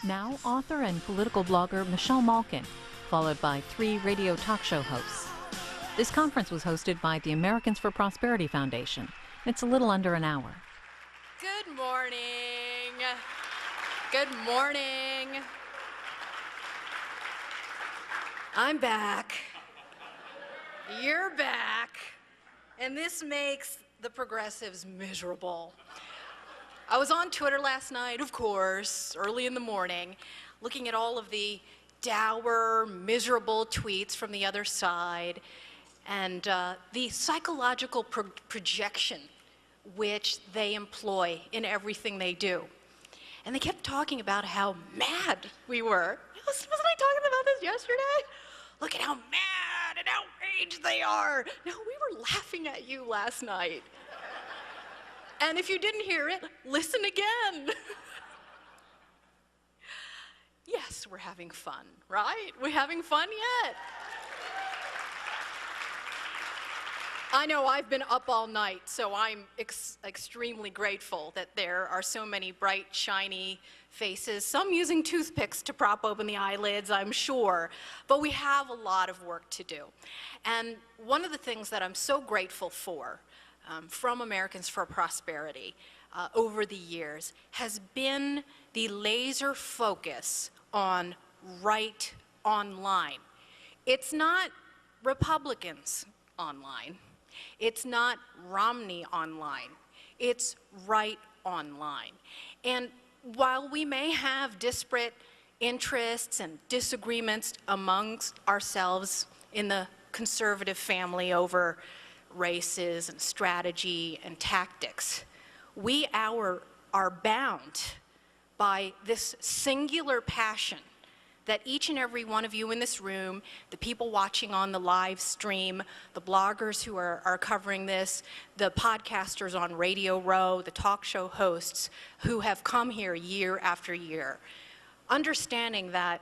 Now, author and political blogger Michelle Malkin, followed by 3 radio talk show hosts. This conference was hosted by the Americans for Prosperity Foundation. It's a little under an hour. Good morning. Good morning. I'm back. You're back. And this makes the progressives miserable. I was on Twitter last night, of course, early in the morning, looking at all of the dour, miserable tweets from the other side and the psychological projection which they employ in everything they do. And they kept talking about how mad we were. Wasn't I talking about this yesterday? Look at how mad and outraged they are. No, we were laughing at you last night. And if you didn't hear it, listen again. Yes, we're having fun, right? We're having fun yet? I know I've been up all night, so I'm extremely grateful that there are so many bright, shiny faces, some using toothpicks to prop open the eyelids, I'm sure. But we have a lot of work to do. And one of the things that I'm so grateful for from Americans for Prosperity over the years has been the laser focus on right online. It's not Republicans online. It's not Romney online. It's right online. And while we may have disparate interests and disagreements amongst ourselves in the conservative family over races and strategy and tactics, we are bound by this singular passion that each and every one of you in this room, the people watching on the live stream, the bloggers who are covering this, the podcasters on Radio Row, the talk show hosts who have come here year after year, understanding that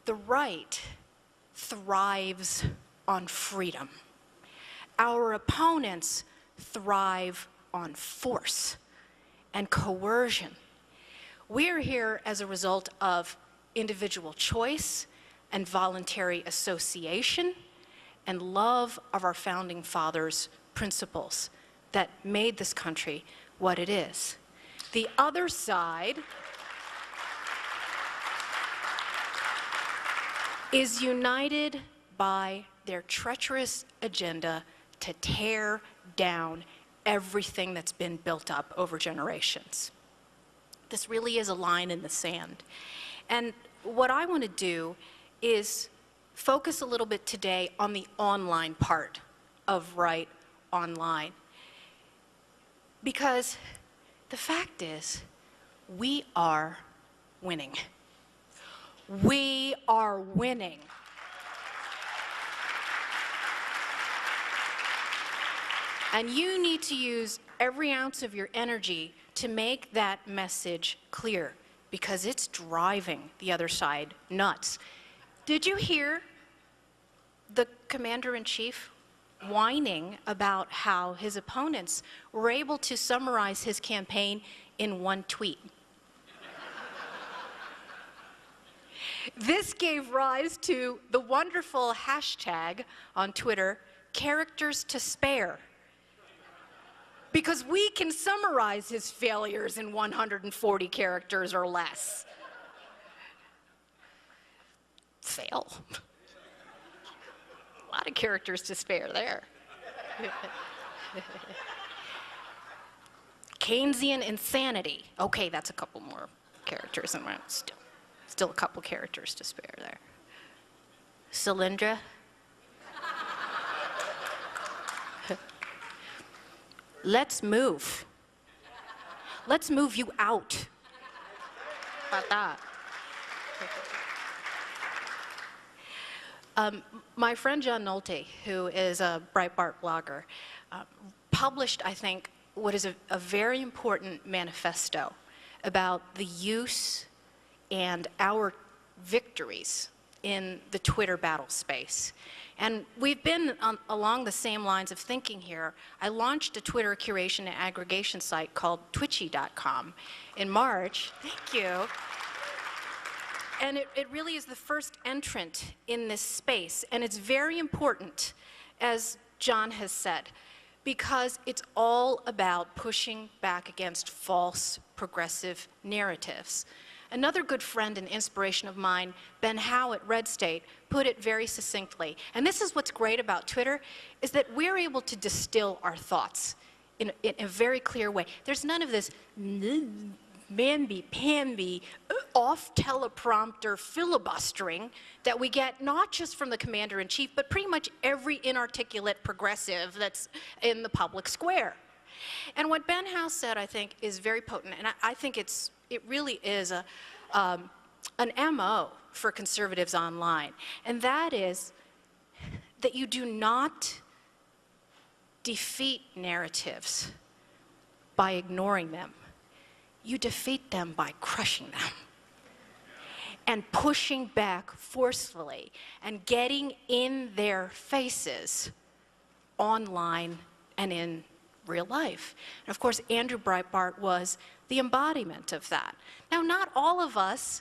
the right thrives on freedom. Our opponents thrive on force and coercion. We're here as a result of individual choice and voluntary association and love of our founding fathers' principles that made this country what it is. The other side is united by their treacherous agenda to tear down everything that's been built up over generations. This really is a line in the sand. And what I want to do is focus a little bit today on the online part of right online. Because the fact is, we are winning. We are winning. And you need to use every ounce of your energy to make that message clear, because it's driving the other side nuts. Did you hear the commander-in-chief whining about how his opponents were able to summarize his campaign in one tweet? This gave rise to the wonderful hashtag on Twitter, characters to spare. Because we can summarize his failures in 140 characters or less. Fail. A lot of characters to spare there. Keynesian insanity. Okay, that's a couple more characters, and still a couple characters to spare there. Cylindra. Let's move. Let's move you out. How about that? My friend John Nolte, who is a Breitbart blogger, published, I think, what is a very important manifesto about the use and our victories in the Twitter battle space. And we've been along the same lines of thinking here. I launched a Twitter curation and aggregation site called twitchy.com in March. Thank you. And it really is the first entrant in this space. And it's very important, as John has said, because it's all about pushing back against false progressive narratives. Another good friend and inspiration of mine, Ben Howe at Red State, put it very succinctly. And this is what's great about Twitter, is that we're able to distill our thoughts in a very clear way. There's none of this mamby-pamby, off-teleprompter filibustering that we get not just from the commander-in-chief, but pretty much every inarticulate progressive that's in the public square. And what Ben Howe said, I think, is very potent, and I think it really is an MO for conservatives online, and that is that you do not defeat narratives by ignoring them. You defeat them by crushing them and pushing back forcefully and getting in their faces online and in real life. And of course, Andrew Breitbart was the embodiment of that. Now, not all of us,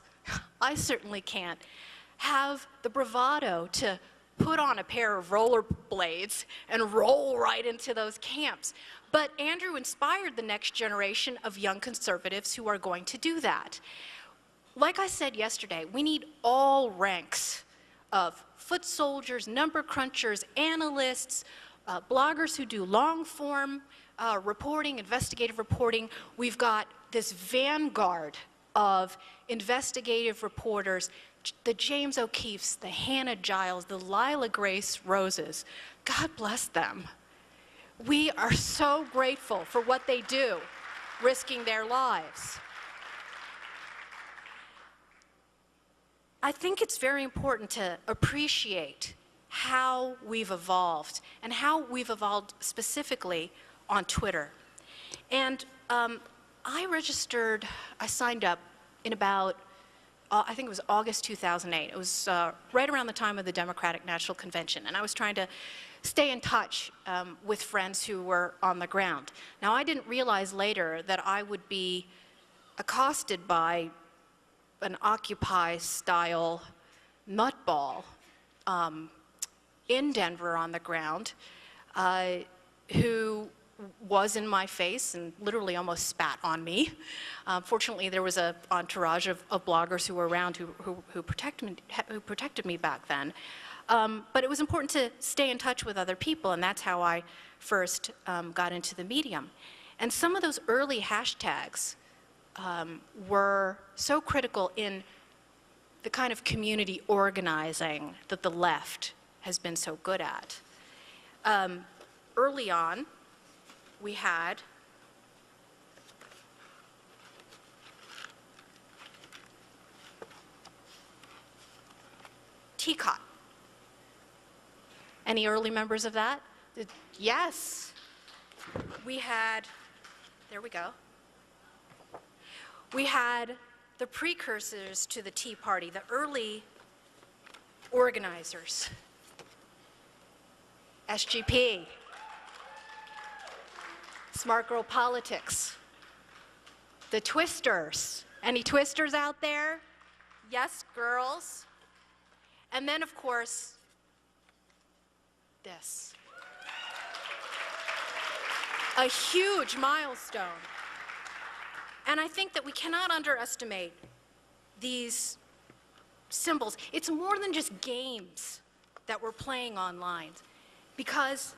I certainly can't, have the bravado to put on a pair of rollerblades and roll right into those camps. But Andrew inspired the next generation of young conservatives who are going to do that. Like I said yesterday, we need all ranks of foot soldiers, number crunchers, analysts, bloggers who do long-form reporting, investigative reporting. We've got this vanguard of investigative reporters, the James O'Keeffes, the Hannah Giles, the Lila Grace Roses. God bless them. We are so grateful for what they do, risking their lives. I think it's very important to appreciate how we've evolved, and how we've evolved specifically on Twitter. And I signed up in about, I think it was August 2008. It was right around the time of the Democratic National Convention, and I was trying to stay in touch with friends who were on the ground. Now, I didn't realize later that I would be accosted by an Occupy-style nutball in Denver on the ground, who was in my face and literally almost spat on me. Fortunately, there was an entourage of bloggers who were around who protected me back then. But it was important to stay in touch with other people, and that's how I first got into the medium. And some of those early hashtags were so critical in the kind of community organizing that the left has been so good at. Early on, we had TCOT. Any early members of that? Yes. We had, there we go. We had the precursors to the Tea Party, the early organizers. SGP, Smart Girl Politics, the Twisters. Any Twisters out there? Yes, girls. And then, of course, this. A huge milestone. And I think that we cannot underestimate these symbols. It's more than just games that we're playing online, because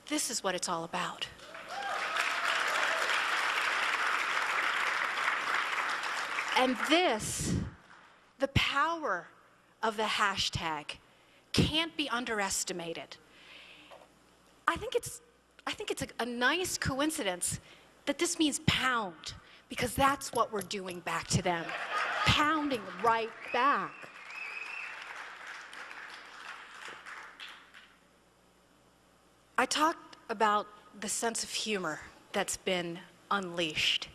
this is what it's all about. And this, the power of the hashtag, can't be underestimated. I think it's a nice coincidence that this means pound, because that's what we're doing back to them. Pounding right back. I talked about the sense of humor that's been unleashed.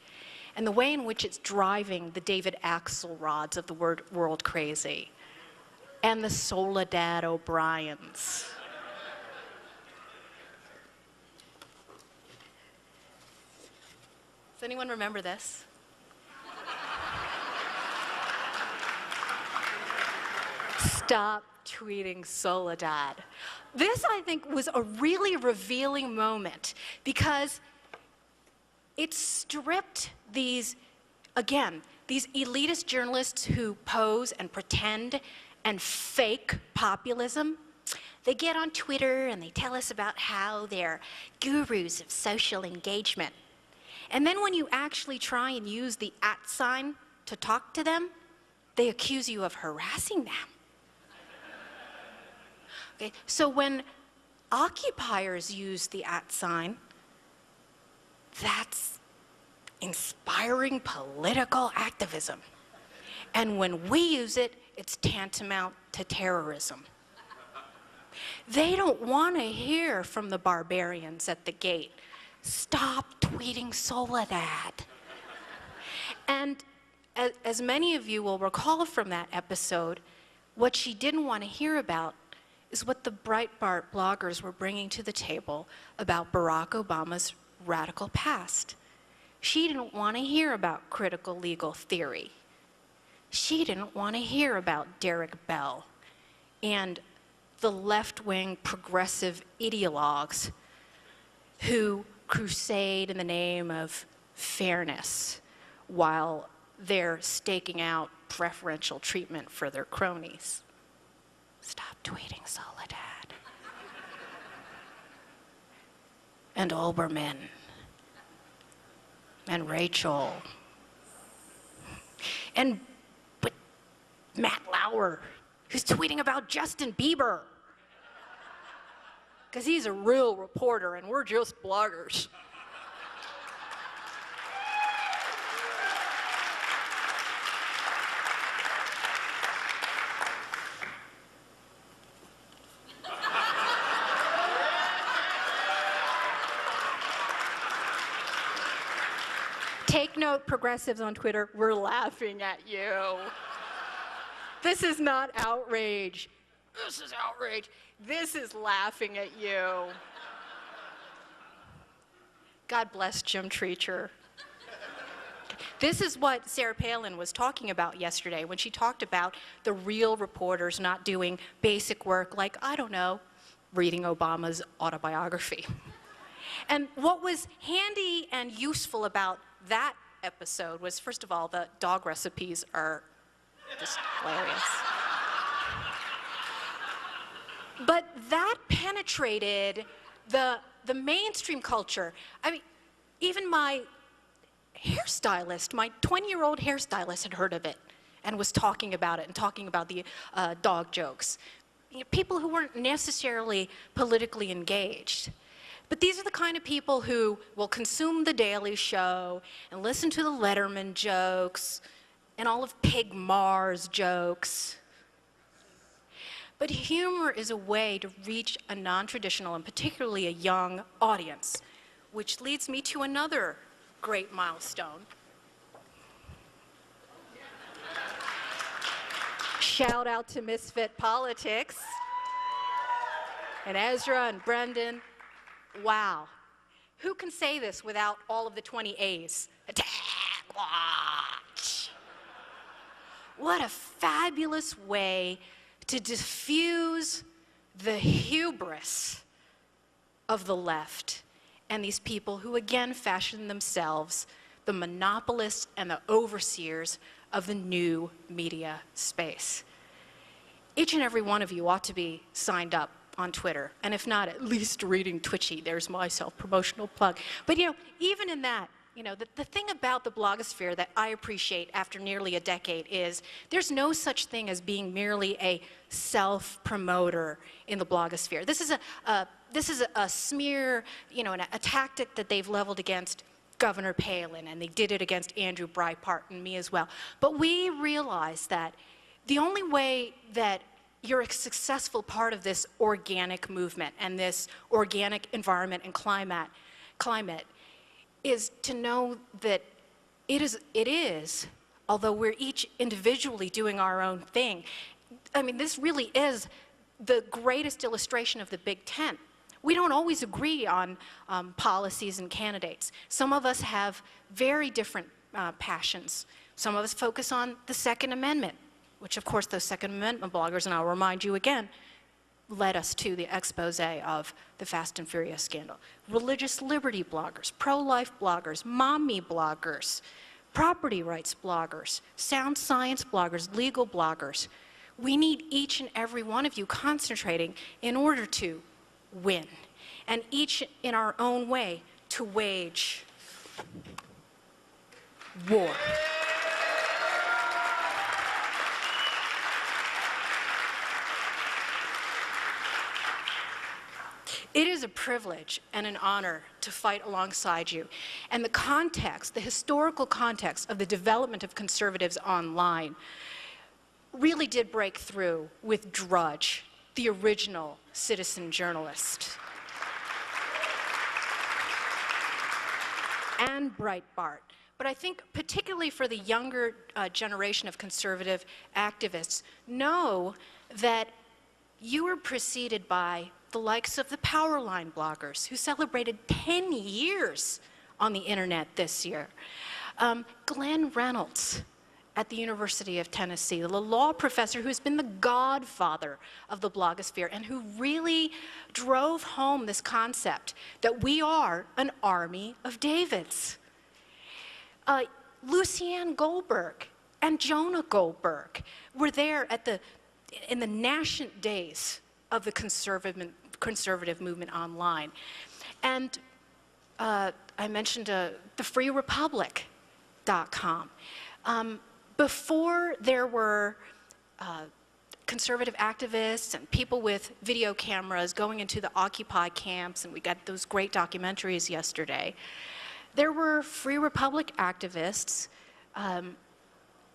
and the way in which it's driving the David Axelrods of the world crazy, and the Soledad O'Briens. Does anyone remember this? Stop tweeting Soledad. This, I think, was a really revealing moment because it stripped these, again, these elitist journalists who pose and pretend and fake populism. They get on Twitter and they tell us about how they're gurus of social engagement. And then when you actually try and use the @ sign to talk to them, they accuse you of harassing them. Okay, so when occupiers use the @ sign, that's inspiring political activism. And when we use it, it's tantamount to terrorism. They don't want to hear from the barbarians at the gate, "Stop tweeting Soledad." And as many of you will recall from that episode, what she didn't want to hear about is what the Breitbart bloggers were bringing to the table about Barack Obama's radical past. She didn't want to hear about critical legal theory. She didn't want to hear about Derek Bell and the left-wing progressive ideologues who crusade in the name of fairness while they're staking out preferential treatment for their cronies. Stop tweeting Soledad. And Olbermann. And Rachel. But Matt Lauer, who's tweeting about Justin Bieber. Because he's a real reporter and we're just bloggers. Take note, progressives on Twitter, we're laughing at you. This is not outrage. This is outrage. This is laughing at you. God bless Jim Treacher. This is what Sarah Palin was talking about yesterday when she talked about the real reporters not doing basic work like, I don't know, reading Obama's autobiography. And what was handy and useful about that episode was, first of all, the dog recipes are just hilarious. But that penetrated the mainstream culture. I mean, even my hairstylist, my 20-year-old hairstylist had heard of it and was talking about it and talking about the dog jokes. You know, people who weren't necessarily politically engaged. But these are the kind of people who will consume The Daily Show and listen to the Letterman jokes and all of Pig Mar's jokes. But humor is a way to reach a non-traditional and particularly a young audience, which leads me to another great milestone. Shout out to Misfit Politics and Ezra and Brendan. Wow. Who can say this without all of the 20 A's? Attack, watch. What a fabulous way to diffuse the hubris of the left and these people who again fashion themselves the monopolists and the overseers of the new media space. Each and every one of you ought to be signed up on Twitter, and if not, at least reading Twitchy. There's my self-promotional plug. But you know, even in that, you know, the thing about the blogosphere that I appreciate after nearly a decade is there's no such thing as being merely a self-promoter in the blogosphere. This is a smear, you know, a tactic that they've leveled against Governor Palin, and they did it against Andrew Breitbart and me as well. But we realize that the only way that you're a successful part of this organic movement and this organic environment and climate is to know that It is, although we're each individually doing our own thing. I mean, this really is the greatest illustration of the big tent. We don't always agree on policies and candidates. Some of us have very different passions. Some of us focus on the Second Amendment, which of course those Second Amendment bloggers, and I'll remind you again, led us to the expose of the Fast and Furious scandal. Religious liberty bloggers, pro-life bloggers, mommy bloggers, property rights bloggers, sound science bloggers, legal bloggers. We need each and every one of you concentrating in order to win, and each in our own way to wage war. It is a privilege and an honor to fight alongside you. And the context, the historical context of the development of conservatives online really did break through with Drudge, the original citizen journalist, and Breitbart. But I think particularly for the younger generation of conservative activists, know that you were preceded by the likes of the Powerline bloggers, who celebrated 10 years on the internet this year. Glenn Reynolds at the University of Tennessee, the law professor who's been the godfather of the blogosphere and who really drove home this concept that we are an army of Davids. Lucianne Goldberg and Jonah Goldberg were there in the nascent days of the conservative movement online. And I mentioned the freerepublic.com. Before there were conservative activists and people with video cameras going into the Occupy camps, and we got those great documentaries yesterday, there were Free Republic activists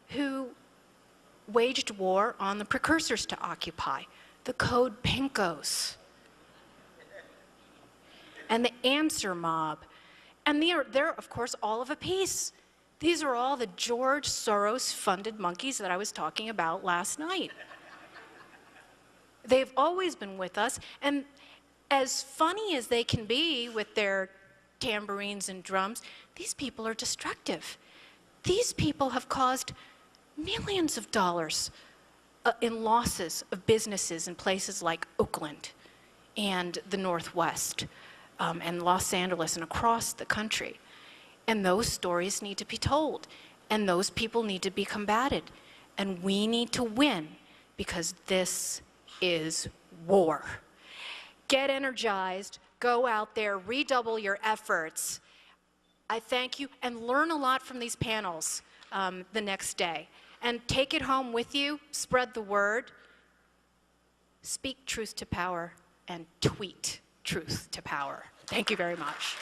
who waged war on the precursors to Occupy, the Code Pinkos, and the Answer Mob. And they're, of course, all of a piece. These are all the George Soros-funded monkeys that I was talking about last night. They've always been with us, and as funny as they can be with their tambourines and drums, these people are destructive. These people have caused millions of dollars in losses of businesses in places like Oakland and the Northwest and Los Angeles and across the country. And those stories need to be told, and those people need to be combated, and we need to win, because this is war. Get energized, go out there, redouble your efforts. I thank you, and learn a lot from these panels the next day. And take it home with you, spread the word, speak truth to power, and tweet truth to power. Thank you very much.